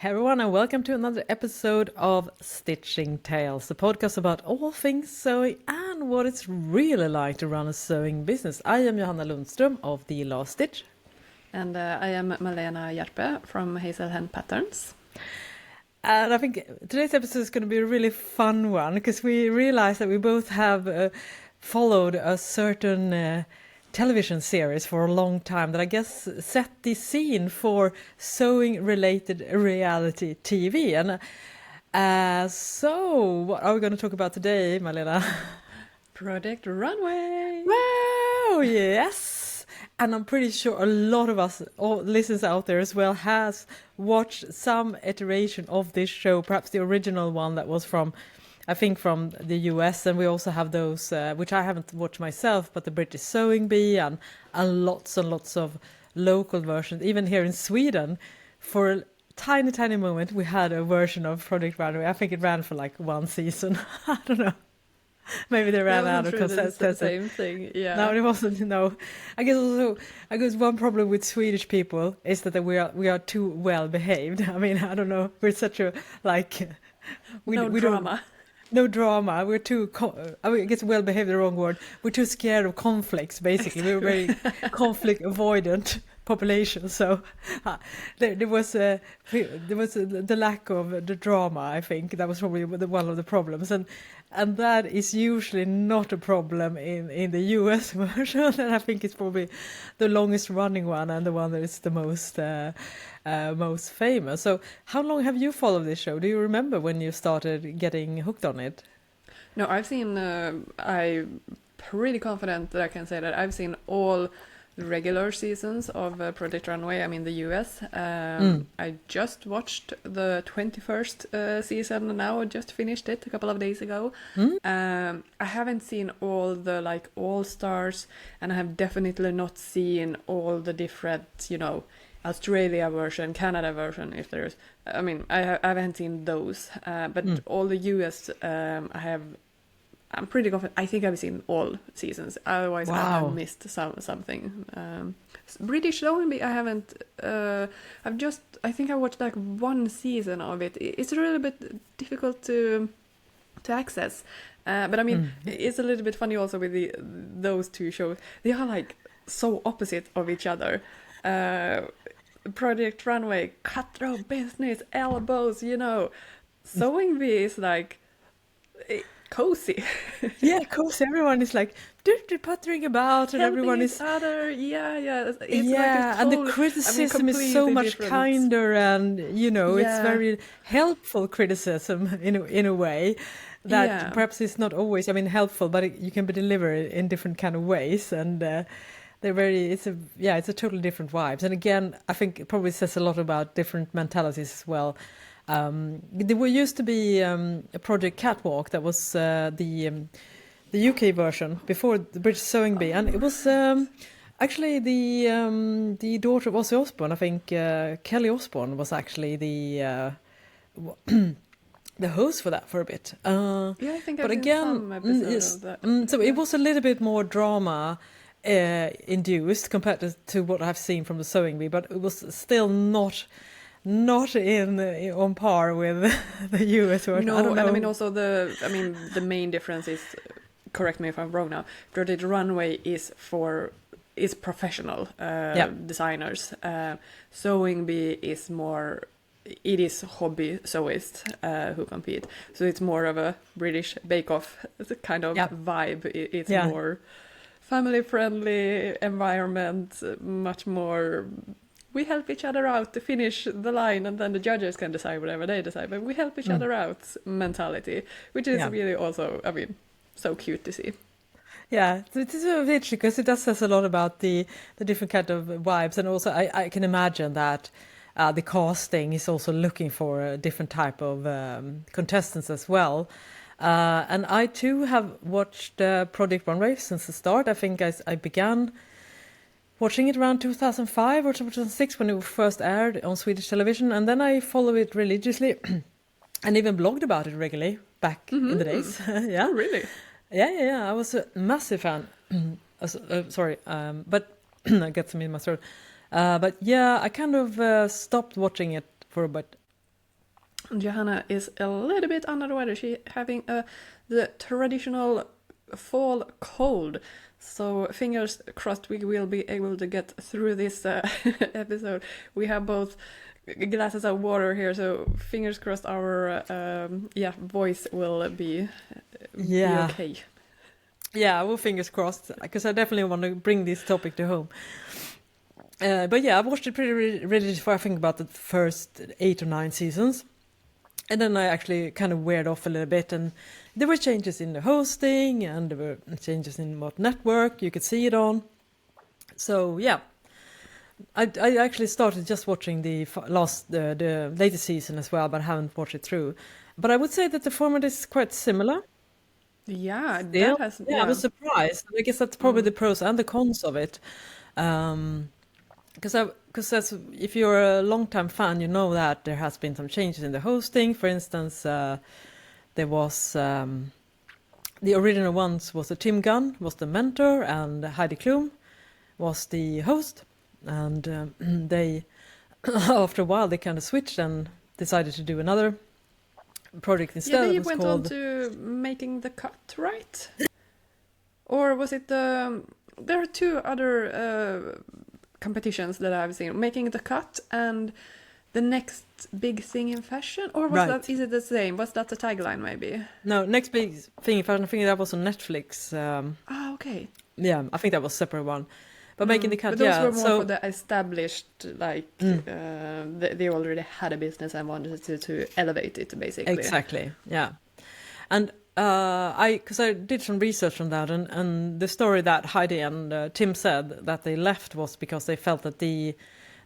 Hey everyone, and welcome to another episode of Stitching Tales, the podcast about all things sewing and what it's really like to run a sewing business. I am Johanna Lundström of The Last Stitch. And I am Malena Hjerpe from Hazelhen Patterns. And I think today's episode is going to be a really fun one because we realize that we both have followed a certain television series for a long time that I guess set the scene for sewing related reality TV. And so what are we going to talk about today, Malena? Project Runway! Wow, yes! And I'm pretty sure a lot of us, all listeners out there as well, has watched some iteration of this show, perhaps the original one that was from the US, and we also have those, which I haven't watched myself, but the British Sewing Bee and lots of local versions. Even here in Sweden, for a tiny moment, we had a version of Project Runway. I think it ran for like one season. I don't know. Maybe they ran out of content. The same thing, yeah. No, it wasn't. No, I guess one problem with Swedish people is that we are too well behaved. I mean, I don't know. We're such a we drama. No drama. We're too. I guess well behaved is the wrong word. We're too scared of conflicts. Basically, We're very conflict avoidant population. So there was the lack of the drama. I think that was probably one of the problems, and that is usually not a problem in the US version. And I think it's probably the longest running one and the one that is the most famous. So how long have you followed this show? Do you remember when you started getting hooked on it? No, I've seen, I'm pretty confident that I can say that I've seen all the regular seasons of Project Runway. I'm in the US. I just watched the 21st season now, just finished it a couple of days ago. I haven't seen all the all-stars, and I have definitely not seen all the different, Australia version, Canada version, if there's, I haven't seen those, but all the US, I'm pretty confident. I think I've seen all seasons. Otherwise, wow. I've missed something. British Zombie, I haven't. I think I watched like one season of it. It's a little bit difficult to access, but I mean, it's a little bit funny also with those two shows. They are like so opposite of each other. Project Runway, cutthroat business, elbows, Sewing Bee is like cozy. Yeah, cozy. Everyone is like puttering about, and everyone is other. Yeah. It's and the criticism is so much kinder, and it's very helpful criticism in a way that perhaps is not always. Helpful, but you can be delivered in different kind of ways, and it's a totally different vibes. And again, I think it probably says a lot about different mentalities as well. There used to be a Project Catwalk that was the UK version before the British Sewing Bee, and it was actually the daughter of Ozzy Osbourne. I think Kelly Osbourne was actually the host for that for a bit. I think I've seen some episodes of that. So it was a little bit more drama induced compared to what I've seen from the Sewing Bee, but it was still not on par with the US version. No, I don't know. and also the main difference is, correct me if I'm wrong now, Project Runway is professional designers. Sewing Bee is more, it is hobby sewists who compete. So it's more of a British bake-off kind of vibe. It's more family-friendly environment, much more. We help each other out to finish the line, and then the judges can decide whatever they decide. But we help each other out mentality, which is really also, so cute to see. Yeah, it is very interesting because it does says a lot about the different kind of vibes, and also I can imagine that the casting is also looking for a different type of contestants as well. And I too have watched Project Runway since the start. I think I began watching it around 2005 or 2006 when it first aired on Swedish television, and then I followed it religiously and even blogged about it regularly back in the days. Yeah, oh, really? Yeah. I was a massive fan. But I got some in my throat. But yeah, I kind of stopped watching it for a bit. Johanna is a little bit under the weather. She's having the traditional fall cold. So fingers crossed we will be able to get through this episode. We have both glasses of water here, so fingers crossed our voice will be okay. Yeah, well, fingers crossed, because I definitely want to bring this topic to home. But yeah, I watched it pretty religiously, I think, about the first 8 or 9 seasons. And then I actually kind of weared off a little bit, and there were changes in the hosting, and there were changes in what network you could see it on. So yeah, I actually started just watching the latest season as well, but I haven't watched it through. But I would say that the format is quite similar. Yeah, Still, I was surprised. I guess that's probably the pros and the cons of it. Because if you're a long-time fan, you know that there has been some changes in the hosting. For instance, there was the original ones was Tim Gunn was the mentor, and Heidi Klum was the host. And they, after a while, they kind of switched and decided to do another project instead. Yeah, they went on to Making the Cut, right? Or was it there are 2 other competitions that I've seen, Making the Cut and The Next Big Thing in Fashion, or was that, is it the same? Was that the tagline maybe? No, Next Big Thing in Fashion, I think that was on Netflix. Okay. Yeah, I think that was a separate one. But Making the Cut, but those were more for the established, like, they already had a business and wanted to elevate it, basically. Exactly, yeah. And because I did some research on that, and the story that Heidi and Tim said that they left was because they felt that the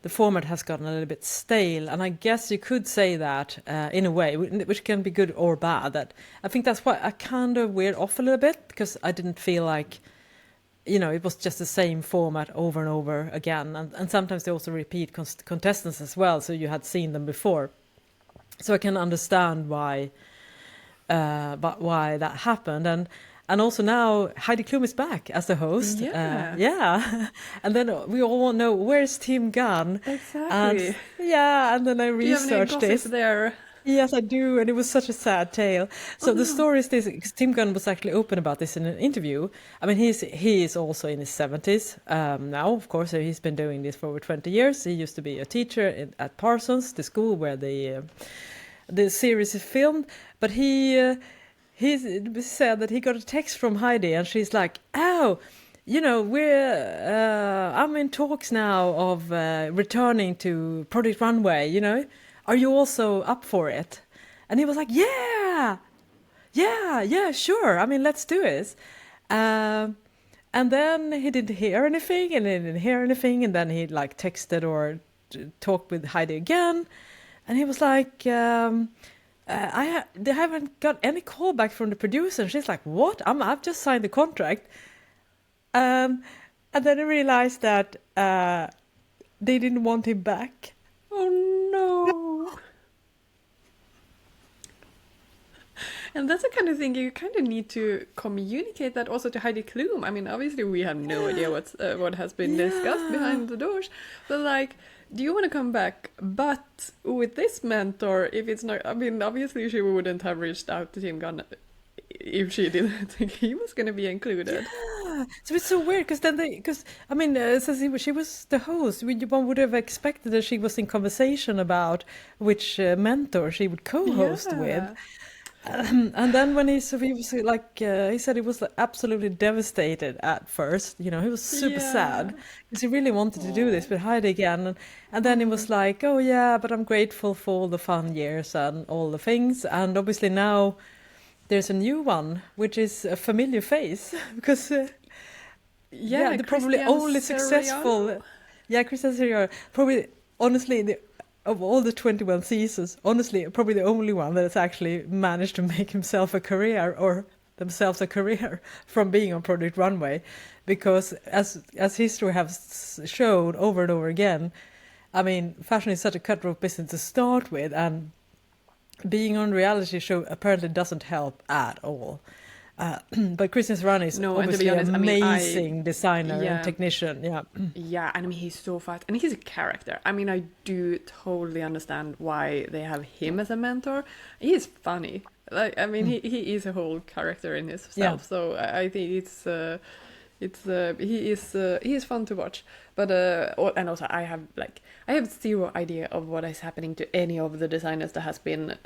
format has gotten a little bit stale. And I guess you could say that in a way, which can be good or bad. That I think that's why I kind of weared off a little bit, because I didn't feel like, it was just the same format over and over again. And sometimes they also repeat contestants as well, so you had seen them before. So I can understand why that happened. And also now Heidi Klum is back as the host. Yeah. And then we all want to know, where's Tim Gunn? Exactly. And then I researched this. There. Yes, I do, and it was such a sad tale. So the story is this, because Tim Gunn was actually open about this in an interview. I mean, he is also in his 70s now, of course, so he's been doing this for over 20 years. He used to be a teacher at Parsons, the school where the series is filmed. But he said that he got a text from Heidi, and she's like, I'm in talks now of returning to Project Runway, Are you also up for it? And he was like, yeah, sure. I mean, let's do it. And then he didn't hear anything, and then he texted or talked with Heidi again. And he was like, they haven't got any call back from the producer. And she's like, what? I've just signed the contract. And then I realized that they didn't want him back. Oh no. And that's the kind of thing you kind of need to communicate that also to Heidi Klum. I mean, obviously we have no idea what has been discussed behind the doors. But do you want to come back? But with this mentor, if it's not, I mean, obviously she wouldn't have reached out to Tim Gunn if she didn't think he was going to be included. Yeah, so it's so weird since she was the host, one would have expected that she was in conversation about which mentor she would co-host with. And then when he was like, he said he was absolutely devastated at first. He was super sad because he really wanted to do this with Heidi again. And then he was like, oh yeah, but I'm grateful for all the fun years and all the things. And obviously now there's a new one, which is a familiar face because the probably only successful. Yeah, Christian Siriano. Probably, honestly, of all the 21 seasons, honestly, probably the only one that has actually managed to make himself a career or themselves a career from being on Project Runway. Because as history has shown over and over again, I mean, fashion is such a cutthroat business to start with, and being on reality show apparently doesn't help at all. But Christian Serrano is obviously an amazing designer and technician. Yeah, and I mean, he's so fast, and he's a character. I mean, I do totally understand why they have him as a mentor. He is funny. Like, I mean, he is a whole character in himself. Yeah. So I think he is fun to watch. But and also I have zero idea of what is happening to any of the designers that has been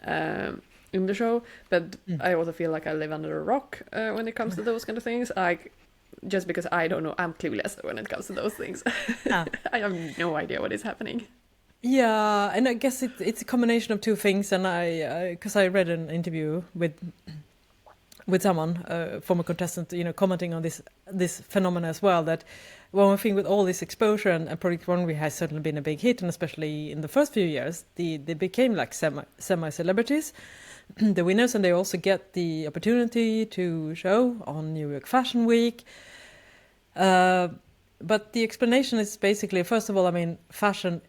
in the show, but I also feel like I live under a rock when it comes to those kind of things. Like, just because I don't know, I'm clueless when it comes to those things. I have no idea what is happening. Yeah, and I guess it's a combination of two things. And because I read an interview with someone, former contestant, commenting on this phenomenon as well. That one thing with all this exposure, and Project Runway has certainly been a big hit, and especially in the first few years, they became like semi-celebrities. The winners, and they also get the opportunity to show on New York Fashion Week. But the explanation is basically, first of all, I mean, fashion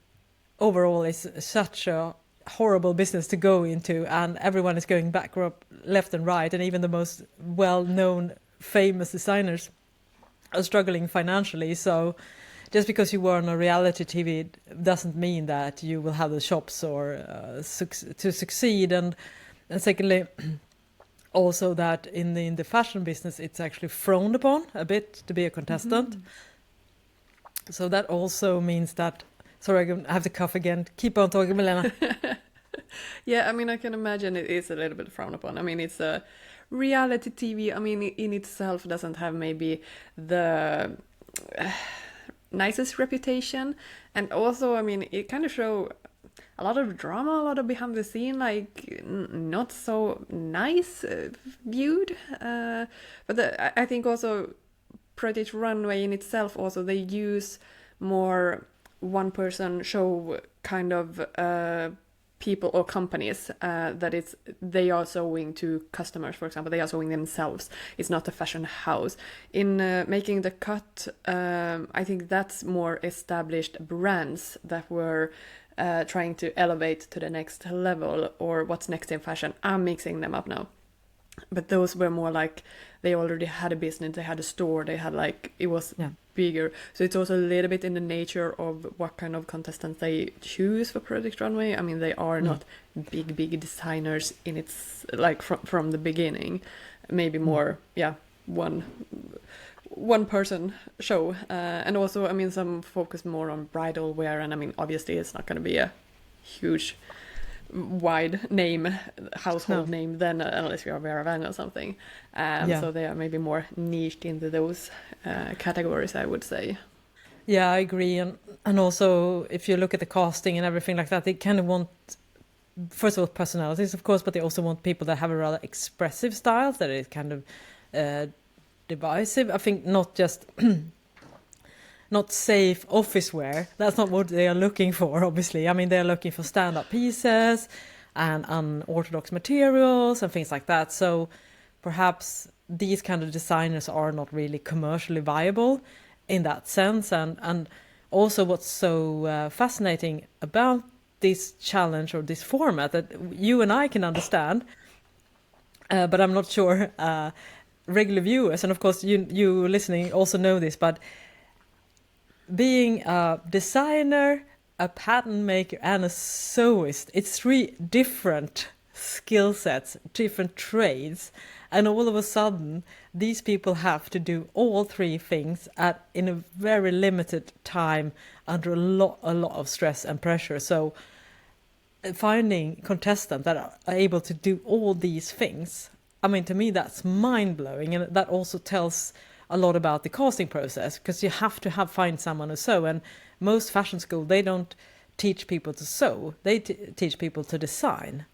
overall is such a horrible business to go into, and everyone is going bankrupt left and right, and even the most well-known famous designers are struggling financially. So just because you were on a reality TV doesn't mean that you will have the shops or to succeed. And secondly, also that in the fashion business, it's actually frowned upon a bit to be a contestant. So that also means that, sorry, I have to cough again. Keep on talking, Malena. Yeah, I mean, I can imagine it is a little bit frowned upon. I mean, it's a reality TV. I mean, in itself doesn't have maybe the nicest reputation. And also, I mean, it kind of show a lot of drama, a lot of behind the scene, like not so nice viewed. But I think also Project Runway in itself, also they use more one-person show kind of people or companies that they are showing to customers. For example, they are showing themselves. It's not a fashion house. In Making the Cut, I think that's more established brands that were trying to elevate to the next level, or what's next in fashion. I'm mixing them up now. But those were more like they already had a business, they had a store, they had like, it was bigger. So it's also a little bit in the nature of what kind of contestants they choose for Project Runway. I mean, they are not big designers in its, like from the beginning. Maybe more, one person show. And also, I mean, some focus more on bridal wear. And I mean, obviously it's not going to be a huge wide name, household name, then unless you're Vera Wang or something. So they are maybe more niched into those categories, I would say. Yeah, I agree. And also, if you look at the casting and everything like that, they kind of want, first of all, personalities, of course, but they also want people that have a rather expressive style, that is kind of divisive. I think not just not safe office wear. That's not what they are looking for, obviously. I mean, they're looking for stand-up pieces and unorthodox materials and things like that. So perhaps these kind of designers are not really commercially viable in that sense. And also what's so fascinating about this challenge or this format that you and I can understand, but I'm not sure regular viewers, and of course you listening also know this, but being a designer, a pattern maker, and a sewist, it's 3 different skill sets, different trades, and all of a sudden these people have to do all 3 things in a very limited time under a lot of stress and pressure. So finding contestants that are able to do all these things, I mean, to me that's mind-blowing, and that also tells a lot about the casting process, because you have to find someone to sew, and most fashion school, they don't teach people to sew, they teach people to design.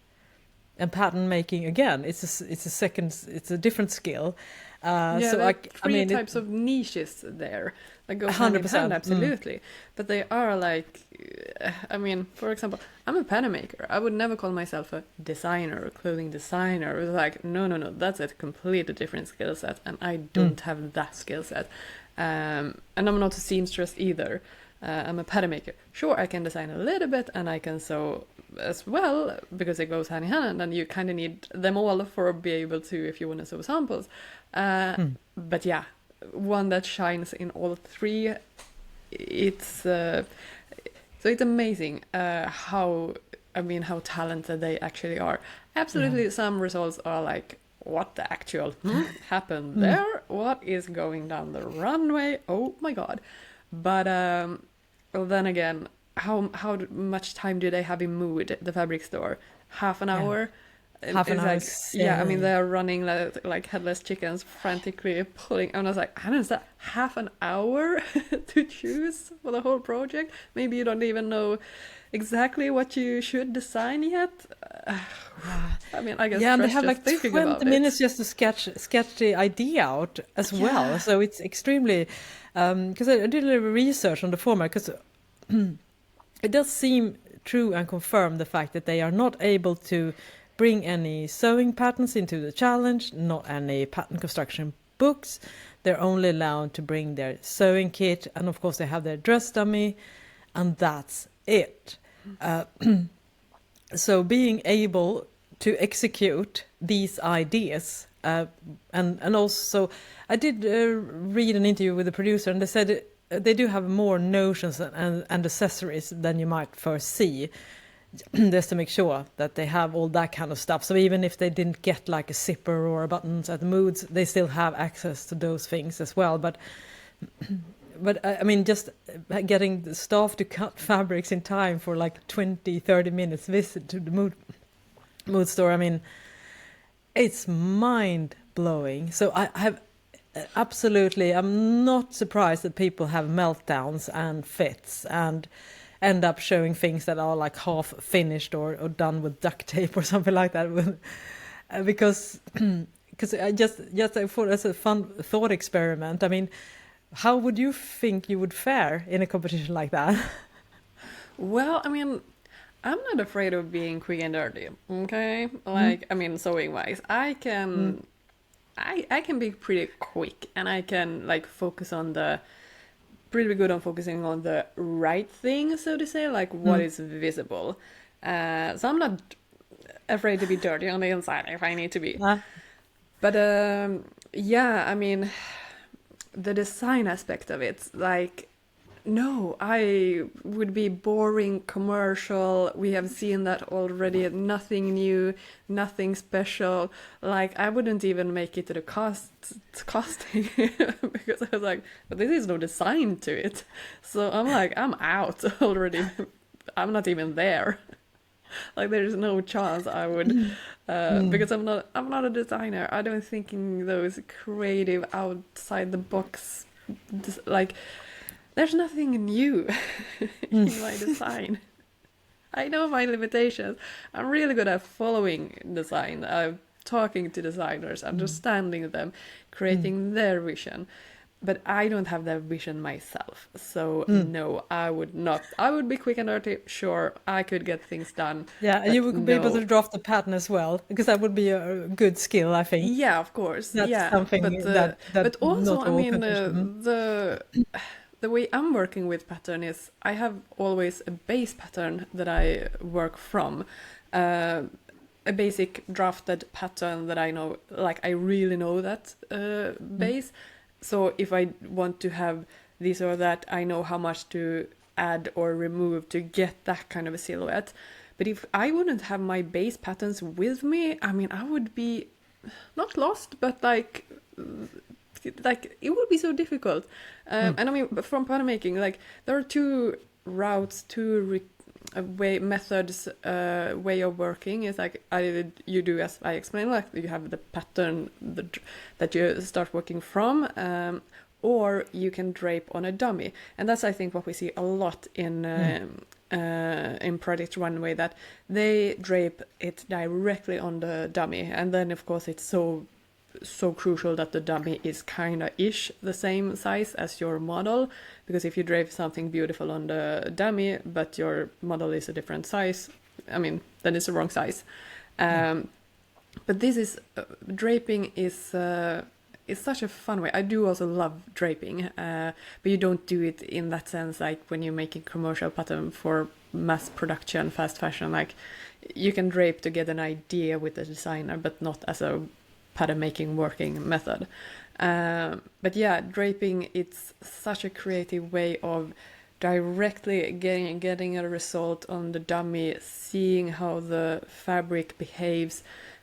And pattern making, again, it's a different skill. So like 3 types of niches there that go hand in hand, absolutely. But they are like, I mean, for example, I'm a pattern maker. I would never call myself a designer or clothing designer. It was like, no, that's a completely different skill set, and I don't have that skill set. And I'm not a seamstress either. I'm a pattern maker. Sure, I can design a little bit, and I can sew as well, because it goes hand in hand, and you kind of need them all for be able to, if you want to sew samples. But yeah, one that shines in all three. It's so it's amazing how talented they actually are. Absolutely, some results are like, what the actual happened there? What is going down the runway? Oh my god! But well, then again, how much time do they have in Mood, the fabric store? Half an hour. Half an hour. Like, yeah, I mean, they're running like headless chickens, frantically pulling. And I was like, I don't know, half an hour to choose for the whole project? Maybe you don't even know exactly what you should design yet. I mean, I guess and they have like 20 minutes just to sketch the idea out as well. So it's extremely, because I did a little research on the format, because it does seem true and confirm the fact that they are not able to bring any sewing patterns into the challenge, not any pattern construction books. They're only allowed to bring their sewing kit, and of course they have their dress dummy, and that's it. So being able to execute these ideas, and also I did read an interview with the producer, and they said they do have more notions and accessories than you might first see, just to make sure that they have all that kind of stuff. So even if they didn't get like a zipper or buttons at the Moods, they still have access to those things as well. But I mean, just getting the staff to cut fabrics in time for like 20-30 minutes visit to the Mood store, I mean, it's mind-blowing. So I have absolutely, I'm not surprised that people have meltdowns and fits and end up showing things that are like half finished or done with duct tape or something like that, because I just for as a fun thought experiment, I mean, how would you think you would fare in a competition like that? Well, I mean, I'm not afraid of being quick and dirty, okay? Like, I mean, sewing wise, I can be pretty quick, and I can like focus on pretty good on focusing on the right thing, so to say, like what is visible. So I'm not afraid to be dirty on the inside if I need to be. But yeah, I mean, the design aspect of it, like, no, I would be boring commercial. We have seen that already. Nothing new, nothing special. Like, I wouldn't even make it to the casting because I was like, but this is no design to it. So I'm like, I'm out already. I'm not even there. Like, there's no chance I would, because I'm not a designer. I don't think in those creative outside the box, like. There's nothing new in my design. I know my limitations. I'm really good at following design, talking to designers, understanding them, creating their vision. But I don't have that vision myself. So no, I would not. I would be quick and dirty. Sure, I could get things done. Yeah, and you would be able to draft the pattern as well, because that would be a good skill, I think. Yeah, of course. That's something but also, I mean, the way I'm working with pattern is I have always a base pattern that I work from, a basic drafted pattern that I know, like I really know that base. So if I want to have this or that, I know how much to add or remove to get that kind of a silhouette. But if I wouldn't have my base patterns with me, I mean, I would be not lost, but like it would be so difficult. And I mean, from pattern making, like there are two routes, methods, way of working. Is like you do as I explained, like you have the pattern that you start working from, or you can drape on a dummy, and that's I think what we see a lot in Project Runway, that they drape it directly on the dummy, and then of course it's so crucial that the dummy is kind of the same size as your model, because if you drape something beautiful on the dummy but your model is a different size, I mean, then it's the wrong size. But this is draping is such a fun way. I do also love draping, but you don't do it in that sense like when you're making commercial pattern for mass production, fast fashion. Like you can drape to get an idea with the designer, but not as a pattern making working method. But yeah, draping, it's such a creative way of directly getting a result on the dummy, seeing how the fabric behaves.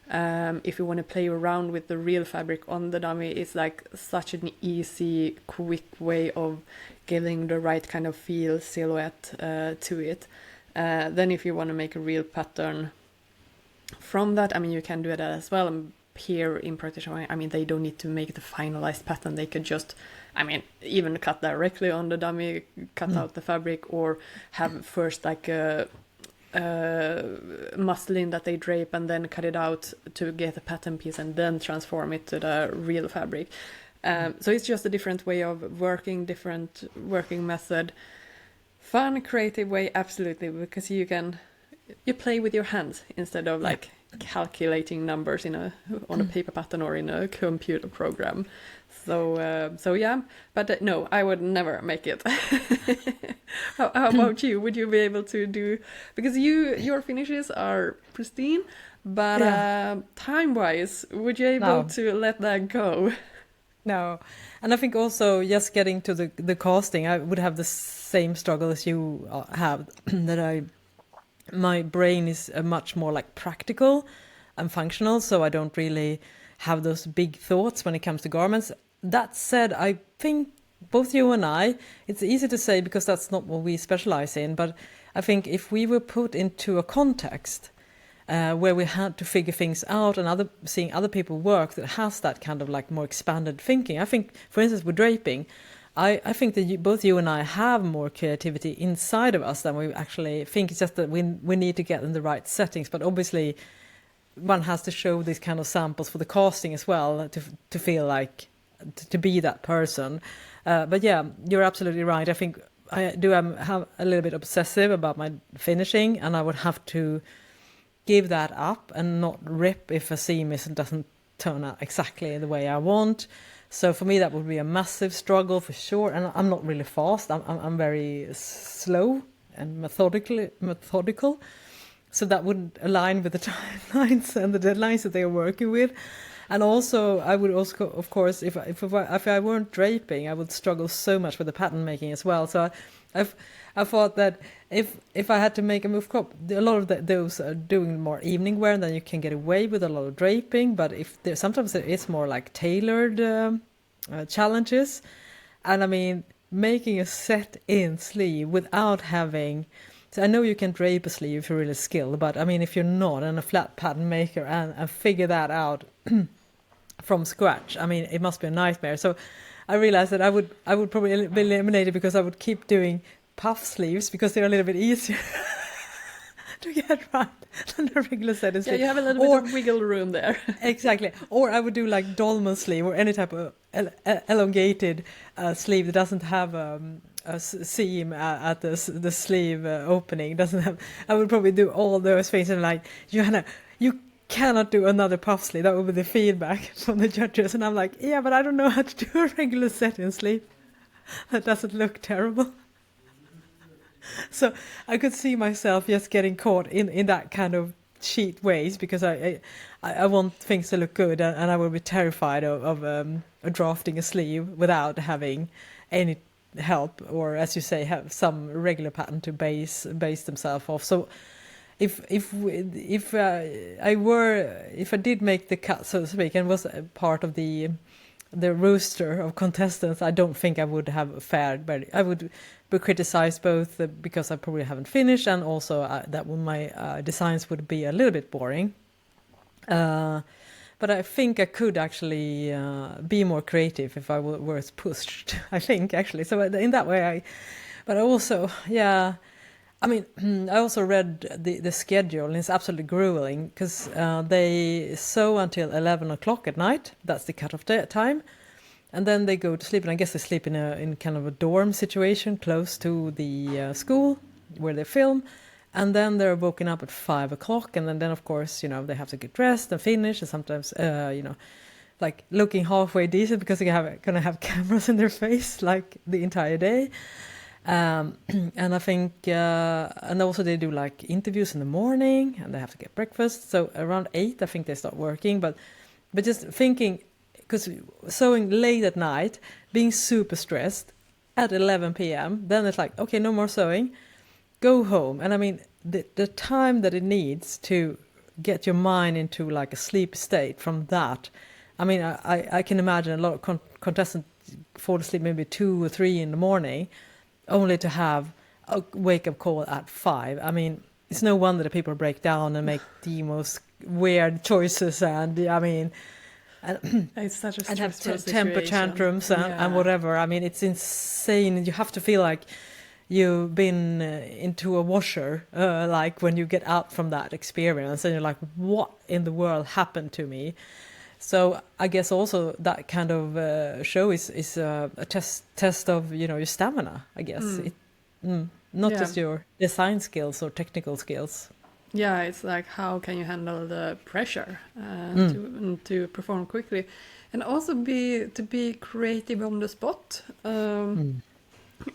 If you want to play around with the real fabric on the dummy, it's like such an easy, quick way of getting the right kind of feel, silhouette to it. Then if you want to make a real pattern from that, I mean, you can do that as well. And here in Project Runway, I mean, they don't need to make the finalized pattern. They could just, I mean, even cut directly on the dummy, cut out the fabric, or have first like a muslin that they drape and then cut it out to get a pattern piece and then transform it to the real fabric. So it's just a different way of working, different working method. Fun, creative way, absolutely, because you play with your hands instead of like calculating numbers on a paper pattern or in a computer program. So yeah, but no, I would never make it. How about you? Would you be able to do, because your finishes are pristine, but time-wise, would you be able to let that go? No, and I think also just getting to the casting, I would have the same struggle as you have, that my brain is much more like practical and functional, so I don't really have those big thoughts when it comes to garments. That said, I think both you and I, it's easy to say because that's not what we specialize in, but I think if we were put into a context where we had to figure things out and seeing other people work that has that kind of like more expanded thinking. I think, for instance, with draping, I think that both you and I have more creativity inside of us than we actually think. It's just that we need to get in the right settings. But obviously, one has to show these kind of samples for the casting as well to feel like to be that person. But yeah, you're absolutely right. I think I do have a little bit obsessive about my finishing, and I would have to give that up and not rip if a seam doesn't turn out exactly the way I want. So for me, that would be a massive struggle for sure. And I'm not really fast. I'm very slow and methodical. So that wouldn't align with the timelines and the deadlines that they are working with. And also, I would also, of course, if I weren't draping, I would struggle so much with the pattern making as well. So I thought that if I had to make a move crop, a lot of those are doing more evening wear, and then you can get away with a lot of draping. But sometimes there is more like tailored challenges, and I mean making a set-in sleeve without having. So I know you can drape a sleeve if you're really skilled, but I mean if you're not and a flat pattern maker and figure that out from scratch, I mean it must be a nightmare. So I realized that I would probably be eliminated because I would keep doing puff sleeves because they're a little bit easier to get right than a regular set in sleeve. Yeah, you have a little bit of wiggle room there. Exactly. Or I would do like dolman sleeve or any type of elongated sleeve that doesn't have a seam at the sleeve opening. Doesn't have. I would probably do all those things and like, Johanna, you cannot do another puff sleeve. That would be the feedback from the judges. And I'm like, yeah, but I don't know how to do a regular set-in sleeve. That doesn't look terrible. So I could see myself just getting caught in that kind of cheat ways because I want things to look good, and I would be terrified of drafting a sleeve without having any help, or as you say, have some regular pattern to base themselves off. So if I did make the cut, so to speak, and was a part of the roster of contestants, I don't think I would have fared better. I would be criticized both because I probably haven't finished, and also that my designs would be a little bit boring. But I think I could actually be more creative if I were pushed. I think actually. So in that way, but I also, yeah. I mean, I also read the schedule, and it's absolutely grueling because they sew until 11 o'clock at night. That's the cutoff time. And then they go to sleep, and I guess they sleep in kind of a dorm situation close to the school where they film. And then they're woken up at 5 o'clock, and then of course, they have to get dressed and finish, and sometimes, like looking halfway decent because they're going to have cameras in their face like the entire day. And I think, and also they do like interviews in the morning, and they have to get breakfast. So around 8, I think they start working. But just thinking, because sewing late at night, being super stressed at 11 p.m., then it's like, okay, no more sewing, go home. And I mean, the time that it needs to get your mind into like a sleep state from that. I mean, I can imagine a lot of contestants fall asleep maybe 2 or 3 in the morning, only to have a wake-up call at 5. I mean, it's no wonder that people break down and make the most weird choices, and I mean, it's such a stressful and have temper tantrums and whatever. I mean, it's insane. You have to feel like you've been into a washer, like when you get out from that experience, and you're like, what in the world happened to me? So I guess also that kind of show is a test of, you know, your stamina, I guess. Not just your design skills or technical skills. Yeah, it's like, how can you handle the pressure to perform quickly, and also to be creative on the spot.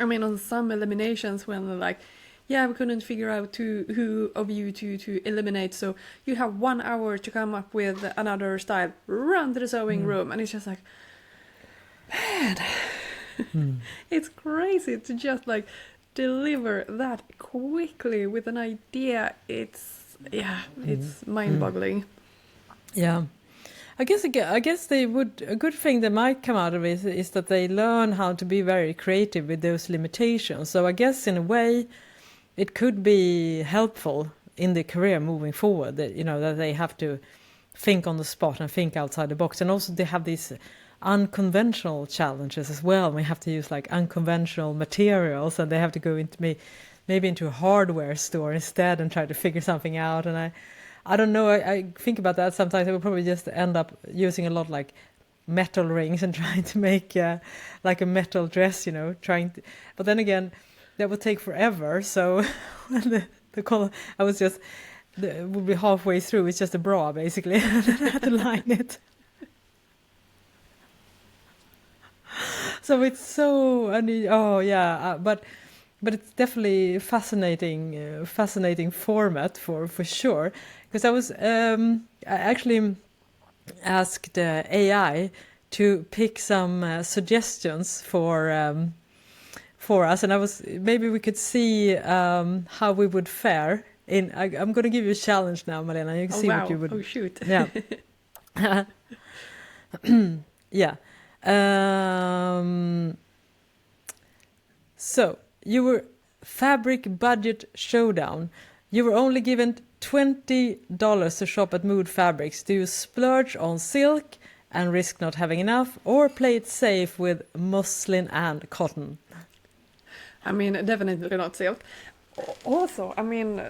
I mean, on some eliminations when they're like, yeah, we couldn't figure out who of you to eliminate, so you have 1 hour to come up with another style, run to the sewing room. And it's just like, man, it's crazy to just like deliver that quickly with an idea. It's mind-boggling. Yeah. I guess they would, a good thing that might come out of it is that they learn how to be very creative with those limitations. So I guess in a way it could be helpful in their career moving forward, that, you know, that they have to think on the spot and think outside the box. And also they have these unconventional challenges as well. We have to use like unconventional materials, and they have to go into maybe into a hardware store instead and try to figure something out. And I don't know, I think about that sometimes. I would probably just end up using a lot like metal rings and trying to make like a metal dress, you know, but then again, that would take forever. So when the color, I was just, it would be halfway through, it's just a bra basically. I had to line it. So it's so, but it's definitely fascinating format for sure. Because I actually asked AI to pick some suggestions for us, and maybe we could see how we would fare. I'm going to give you a challenge now, Malena. You can see what you would. Oh shoot! Yeah. Yeah. So you were fabric budget showdown. You were only given $20 to shop at Mood Fabrics. Do you splurge on silk and risk not having enough, or play it safe with muslin and cotton? I mean, definitely not silk. Also, I mean,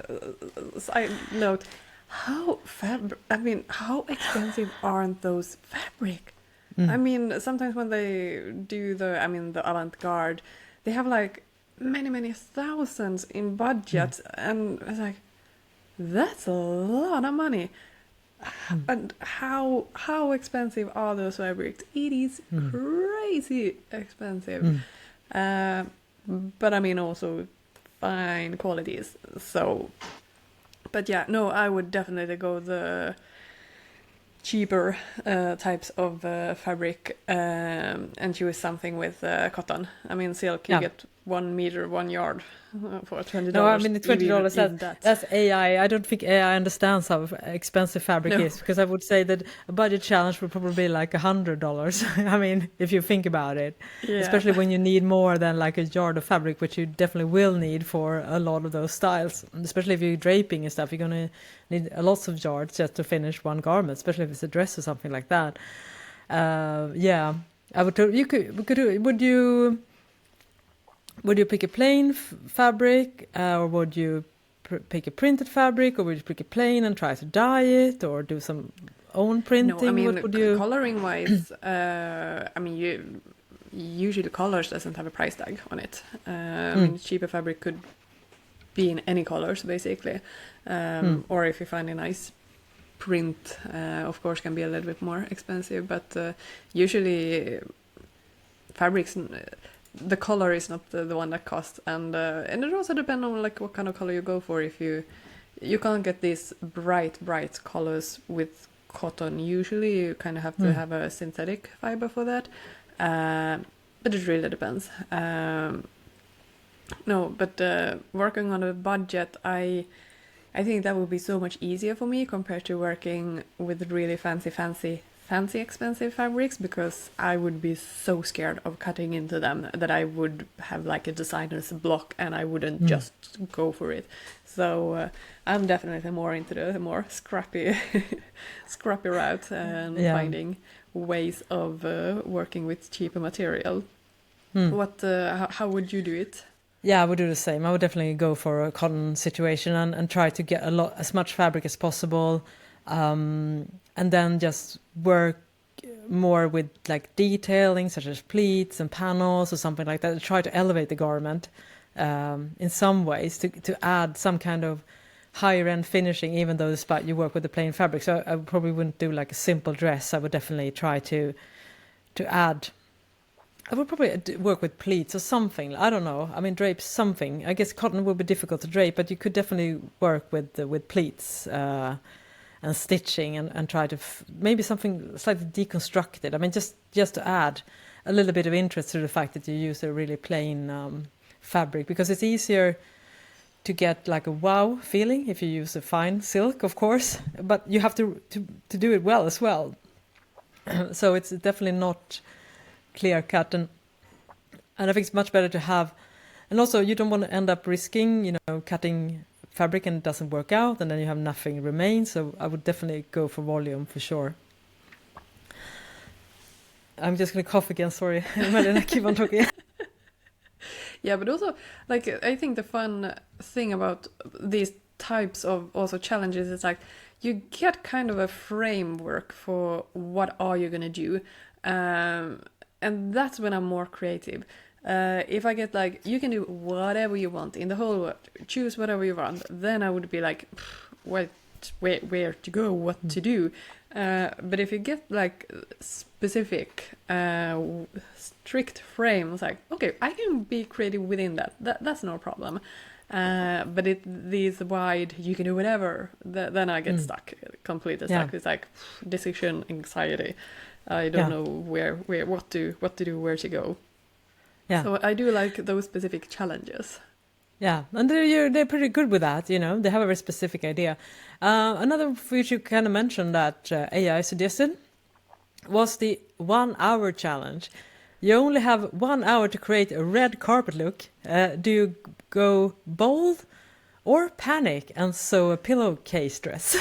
side note, how expensive aren't those fabric? I mean, sometimes when they do the avant-garde, they have like many thousands in budget, and it's like, that's a lot of money. And how expensive are those fabrics? It is crazy expensive. But I mean, also fine qualities. So, but yeah, no, I would definitely go the cheaper types of fabric and choose something with cotton. I mean, silk, you get 1 meter, 1 yard for $20. No, I mean, the $20, that's AI. I don't think AI understands how expensive fabric is, because I would say that a budget challenge would probably be like $100. I mean, if you think about it, especially when you need more than like a yard of fabric, which you definitely will need for a lot of those styles, especially if you're draping and stuff. You're going to need lots of yards just to finish one garment, especially if it's a dress or something like that. Yeah, I would. Would you pick a plain fabric, or would you pick a printed fabric, or would you pick a plain and try to dye it, or do some own printing? No, I mean, coloring wise, I mean, usually colors doesn't have a price tag on it. I mean, cheaper fabric could be in any colors basically, or if you find a nice print, of course, can be a little bit more expensive. But usually fabrics the color is not the one that costs, and it also depends on like what kind of color you go for. If you can't get these bright colors with cotton. Usually, you kind of have to have a synthetic fiber for that, but it really depends. No, but working on a budget, I think that would be so much easier for me compared to working with really fancy expensive fabrics, because I would be so scared of cutting into them that I would have like a designer's block and I wouldn't just go for it. So I'm definitely more into the more scrappy route and finding ways of working with cheaper material. How would you do it? Yeah, I would do the same. I would definitely go for a cotton situation and try to get as much fabric as possible, and then just work more with like detailing, such as pleats and panels or something like that. Try to elevate the garment in some ways to add some kind of higher end finishing, even though you work with the plain fabric. So I probably wouldn't do like a simple dress. I would definitely try to add. I would probably work with pleats or something. I don't know. I mean, drape something. I guess cotton would be difficult to drape, but you could definitely work with pleats and stitching and try to maybe something slightly deconstructed. I mean, just to add a little bit of interest to the fact that you use a really plain fabric, because it's easier to get like a wow feeling if you use a fine silk, of course, but you have to do it well as well. So it's definitely not clear cut, and I think it's much better to have, and also you don't want to end up risking cutting fabric and it doesn't work out and then you have nothing remain. So I would definitely go for volume for sure. I'm just gonna cough again, sorry. Malena, keep on talking. Yeah, but also like I think the fun thing about these types of also challenges is like you get kind of a framework for what are you gonna do. And that's when I'm more creative. If I get like, you can do whatever you want in the whole world, choose whatever you want, then I would be like, where to go, what to do. But if you get like specific, strict frames, like, okay, I can be creative within that's no problem. But these wide, you can do whatever, then I get stuck, completely stuck. It's like decision anxiety. I don't know where what to do, where to go. Yeah. So I do like those specific challenges. Yeah, and they're pretty good with that. They have a very specific idea. Another which you kind of mentioned that AI suggested was the 1 hour challenge. You only have 1 hour to create a red carpet look. Do you go bold or panic and sew a pillowcase dress?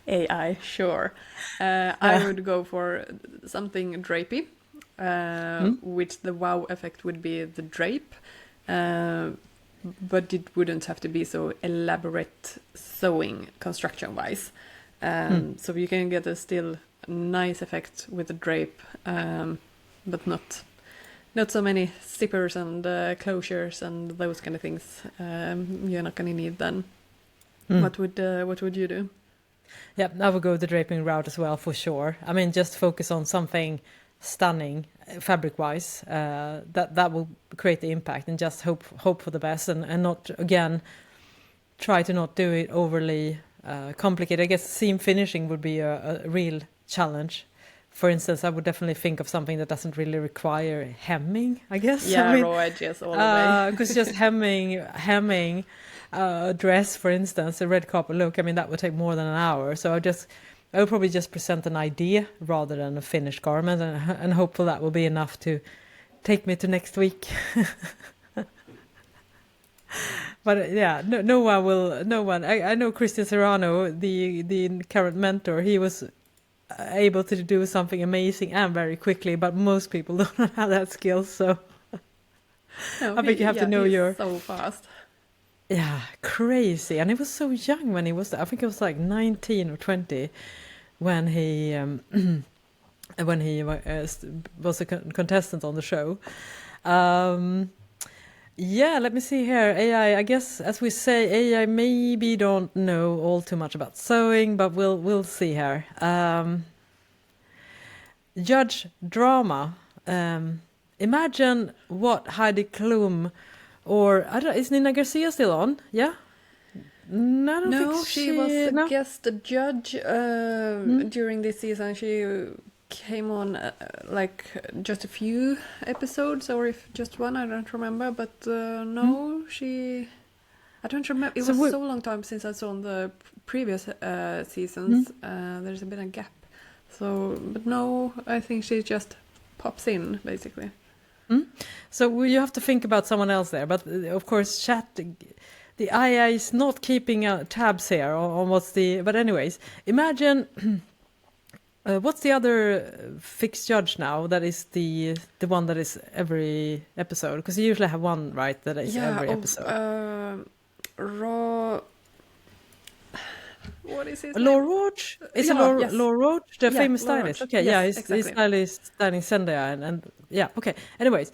AI, sure. I would go for something drapey, which the wow effect would be the drape, but it wouldn't have to be so elaborate sewing construction-wise. So you can get a still nice effect with the drape, but not so many zippers and closures and those kind of things. You're not going to need then. What would you do? Yeah, I would go the draping route as well, for sure. I mean, just focus on something stunning fabric-wise. That will create the impact, and just hope for the best, and not, again, try to not do it overly complicated. I guess seam finishing would be a real challenge. For instance, I would definitely think of something that doesn't really require hemming, I guess. Yeah, raw edges all the way. Because just hemming a dress, for instance, a red carpet look, I mean, that would take more than an hour. So I would probably just present an idea rather than a finished garment, and hopefully that will be enough to take me to next week. But yeah, no one. I know Christian Serrano, the current mentor, he was able to do something amazing and very quickly, but most people don't have that skill, so I think you have to know so fast. Yeah, crazy. And he was so young when he was there. I think he was like 19 or 20 when he was a contestant on the show. Yeah, let me see here. AI, I guess, as we say, AI maybe don't know all too much about sewing, but we'll see here. Judge Drama imagine what Heidi Klum or I don't, is Nina Garcia still on? Yeah. No, I don't think she was a guest judge during this season. She came on like just a few episodes, or if just one, I don't remember. But I don't remember. It was so long time since I saw the previous seasons. There's a bit of gap. So, but no, I think she just pops in basically. So you have to think about someone else there. But of course, the AI is not keeping tabs here on what's the. But anyways, imagine. What's the other fixed judge now? That is the one that is every episode, because you usually have one, right? That is every episode. What is his Law name? Roach? Is it Law Roach, the famous stylist? Roach. Okay, yes, he's styling Zendaya, and yeah, okay. Anyways,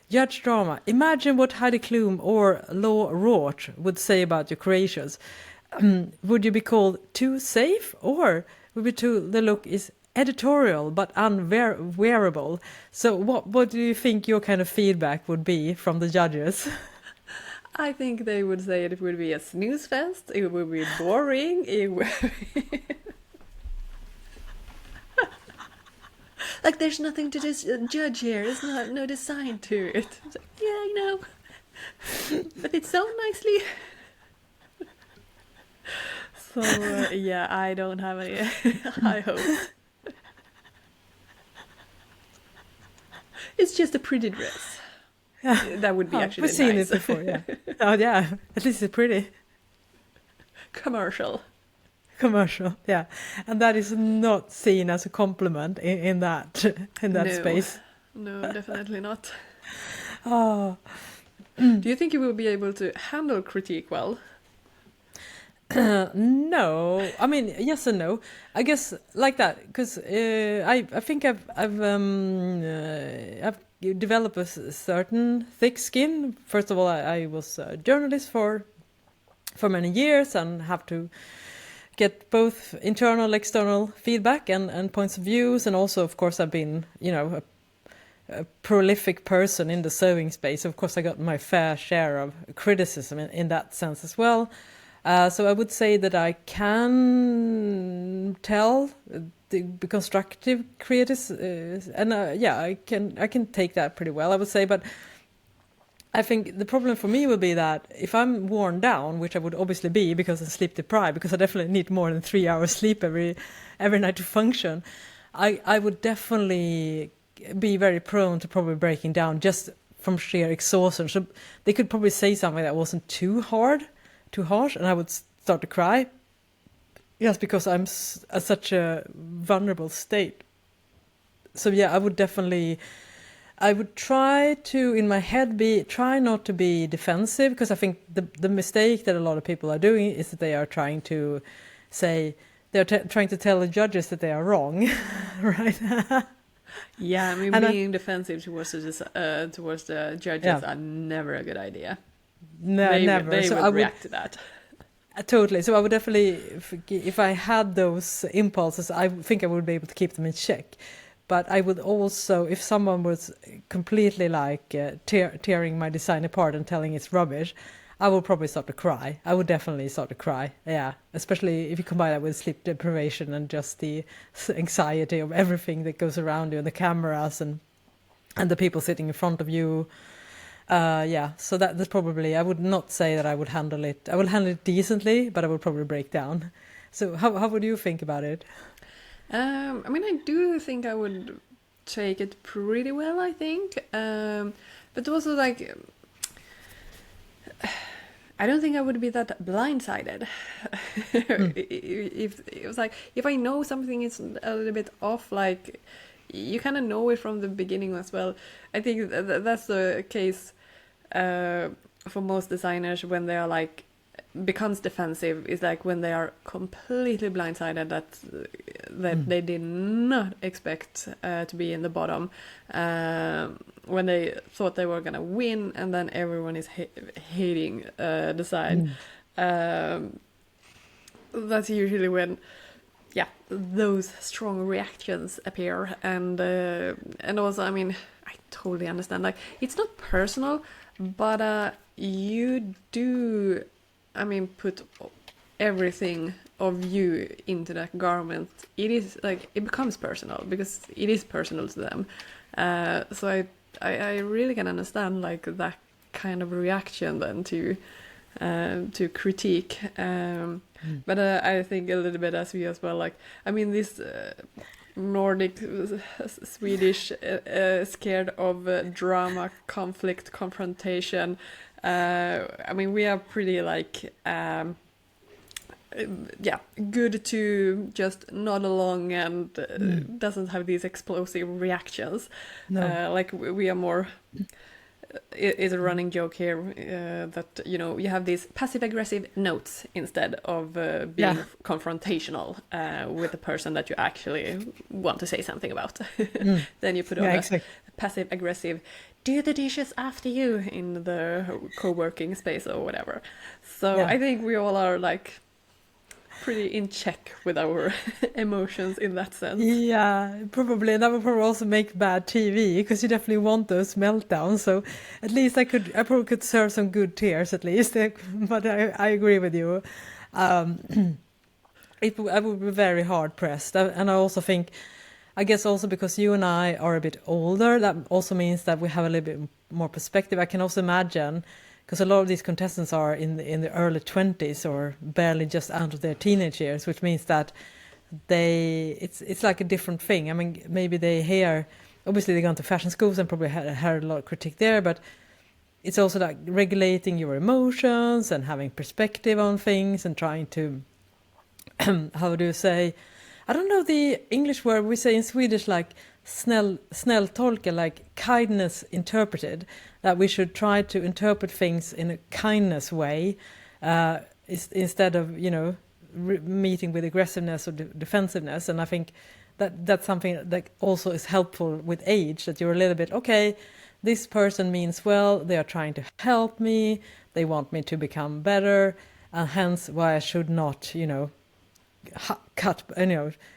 judge drama. Imagine what Heidi Klum or Law Roach would say about your creations. Would you be called too safe, or would be the look is editorial but unwearable? So what do you think your kind of feedback would be from the judges? I think they would say it would be a snooze fest, it would be boring, it would be like there's nothing to judge here, there's no design to it. It's like, yeah, I know, but it's so nicely so yeah, I don't have any high hopes. It's just a pretty dress. That would be actually we've seen nice. it before, yeah. Oh yeah, at least it's pretty. Commercial, yeah. And that is not seen as a compliment in that space. No, definitely not. Oh. Do you think you will be able to handle critique well? No, I mean yes and no. I guess like that, because I think I've developed a certain thick skin. First of all, I was a journalist for many years and have to get both internal, external feedback and points of views, and also of course I've been a prolific person in the sewing space. Of course, I got my fair share of criticism in that sense as well. So I would say that I can tell the constructive critics, and I can take that pretty well, I would say. But I think the problem for me will be that if I'm worn down, which I would obviously be because I'm sleep deprived, because I definitely need more than 3 hours sleep every night to function, I would definitely be very prone to probably breaking down just from sheer exhaustion. So they could probably say something that wasn't too harsh, and I would start to cry. Yes, because I'm at such a vulnerable state. So yeah, I would try to, in my head, try not to be defensive, because I think the mistake that a lot of people are doing is that they are trying to say, trying to tell the judges that they are wrong, right? Yeah, I mean, being defensive towards the judges are never a good idea. No, never. They would react to that. Totally. So I would definitely, if I had those impulses, I think I would be able to keep them in check. But I would also, if someone was completely like tearing my design apart and telling it's rubbish, I would probably start to cry. I would definitely start to cry. Yeah, especially if you combine that with sleep deprivation and just the anxiety of everything that goes around you, and the cameras and the people sitting in front of you. So that's probably, I would not say that I would handle it. I will handle it decently, but I would probably break down. So how would you think about it? I mean, I do think I would take it pretty well, I think. But also, like, I don't think I would be that blindsided. If it was like, if I know something is a little bit off, like, you kind of know it from the beginning as well. I think that's the case for most designers when they are like becomes defensive, is like when they are completely blindsided that they did not expect to be in the bottom, when they thought they were gonna win, and then everyone is hating design. That's usually when those strong reactions appear, and also, I mean, I totally understand. Like, it's not personal, but you do, I mean, put everything of you into that garment. It is like, it becomes personal because it is personal to them. So I really can understand like that kind of reaction then to critique. But I think a little bit as we as well, like, I mean, this Nordic Swedish scared of drama, conflict, confrontation. I mean, we are pretty like good to just nod along and doesn't have these explosive reactions. No. Like we are more. Is a running joke here that, you know, you have these passive-aggressive notes instead of being confrontational with the person that you actually want to say something about. Then you put on a passive-aggressive, do the dishes after you in the co-working space or whatever. So I think we all are like pretty in check with our emotions in that sense. Yeah, probably. And that would probably also make bad TV, because you definitely want those meltdowns. So at least I probably could serve some good tears at least. But I agree with you. I would be very hard pressed. And I also think, I guess also because you and I are a bit older, that also means that we have a little bit more perspective. I can also imagine, because a lot of these contestants are in the early 20s or barely just out of their teenage years, which means that it's like a different thing. I mean, maybe they hear, obviously they go to fashion schools and probably heard a lot of critique there, but it's also like regulating your emotions and having perspective on things and trying to, how do you say, I don't know the English word we say in Swedish, like snälltolka, like kindness interpreted, that we should try to interpret things in a kindness way instead of, you know, meeting with aggressiveness or defensiveness. And I think that's something that also is helpful with age, that you're a little bit, okay, this person means well, they are trying to help me, they want me to become better, and hence why I should not, you know,